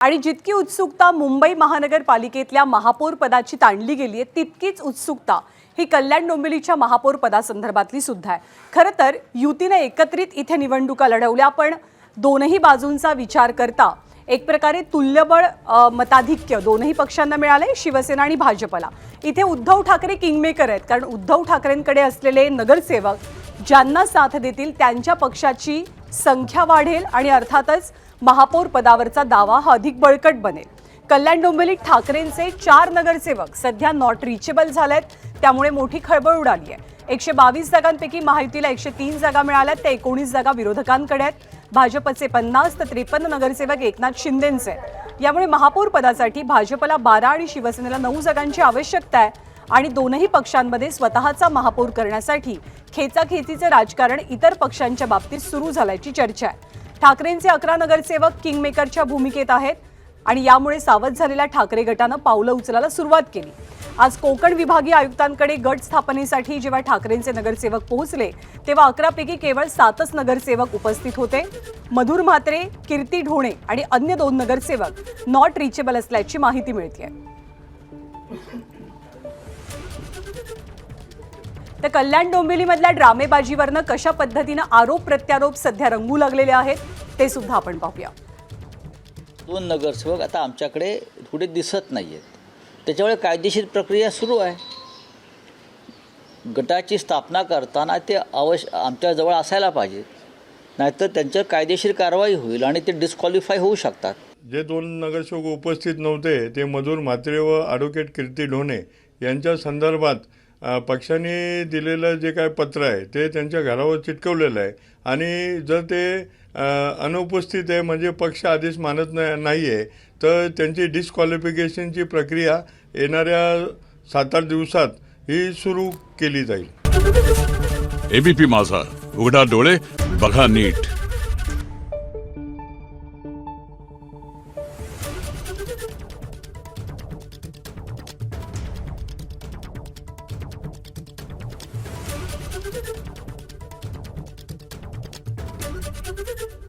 आणि जितकी उत्सुकता मुंबई महानगरपालिकेतल्या महापौर पदाची ताणली गेली आहे तितकीच उत्सुकता ही कल्याण डोंबिवलीच्या महापौर पदासंदर्भातली सुद्धा आहे। खरं तर युतीने एकत्रित इथे निवडणुका लढवल्या, पण दोनही बाजूंचा विचार करता एक प्रकारे तुल्यबळ मताधिक्य दोनही पक्षांना मिळाले, शिवसेना आणि भाजपला। इथे उद्धव ठाकरे किंगमेकर आहेत, कारण उद्धव ठाकरेंकडे असलेले नगरसेवक ज्यांना साथ देतील त्यांच्या पक्षाची संख्या वाढेल आणि अर्थातच महापौर पदावरचा दावा हा अधिक बळकट बनेल। कल्याण डोंबिवलीत ठाकरेंचे 4 नगरसेवक सध्या नॉट रिचेबल झालेत, त्यामुळे मोठी खळबळ उडाली आहे। 122 जागांपैकी महायुतीला 103 जागा मिळाल्यात, त्या 19 जागा विरोधकांकडे आहेत। भाजपचे 50 तर 53 नगरसेवक एकनाथ शिंदेंचे। यामुळे महापौर पदासाठी भाजपला 12 आणि शिवसेनेला 9 जागांची आवश्यकता आहे आणि दोनही पक्षांमध्ये स्वतःचा महापौर करण्यासाठी खेचाखेचीचे राजकारण इतर पक्षांच्या बाबतीत सुरू झाल्याची चर्चा आहे। ठाकरेंचे 11 नगरसेवक किंगमेकरच्या भूमिकेत आहेत आणि यामुळे सावध झालेल्या ठाकरे गटानं पावलं उचलायला सुरुवात केली। आज कोकण विभागीय आयुक्तांकडे गट स्थापनेसाठी जेव्हा ठाकरेंचे नगरसेवक पोहोचले तेव्हा 11 पैकी केवळ 7च नगरसेवक उपस्थित होते। मधुर म्हात्रे, कीर्ती ढोणे आणि अन्य 2 नगरसेवक नॉट रिचेबल असल्याची माहिती मिळते। तर कल्याण डोंबिवलीमधल्या ड्रामेबाजीवरनं कशा पद्धतीनं आरोप प्रत्यारोप सध्या रंगू लागलेले आहेत ते सुद्धा आपण पाहूया। 2 नगरसेवक आता आमच्याकडे कुठे दिसत नाहीयेत, त्याच्यामुळे कायदेशीर प्रक्रिया सुरू आहे। गटाची स्थापना करताना ते आमच्याजवळ असायला पाहिजे, नाहीतर त्यांच्यावर कायदेशीर कारवाई होईल आणि ते डिस्क्वालिफाय होऊ शकतात। जे 2 नगरसेवक उपस्थित नव्हते ते मधुर म्हात्रे व ॲडव्होकेट कीर्ती ढोणे यांच्या संदर्भात पक्षाने दिलेलं जे काय पत्र आहे ते त्यांच्या घरावर चिटकवलेलं आहे आणि जर ते अनुपस्थित आहे म्हणजे पक्ष आदेश मानत नाही आहे तर त्यांची डिस्क्वालिफिकेशनची प्रक्रिया येणाऱ्या 7-8 दिवसात ही सुरू केली जाईल। एबीपी माझा, उघडा डोळे बघा नीट। Thank you.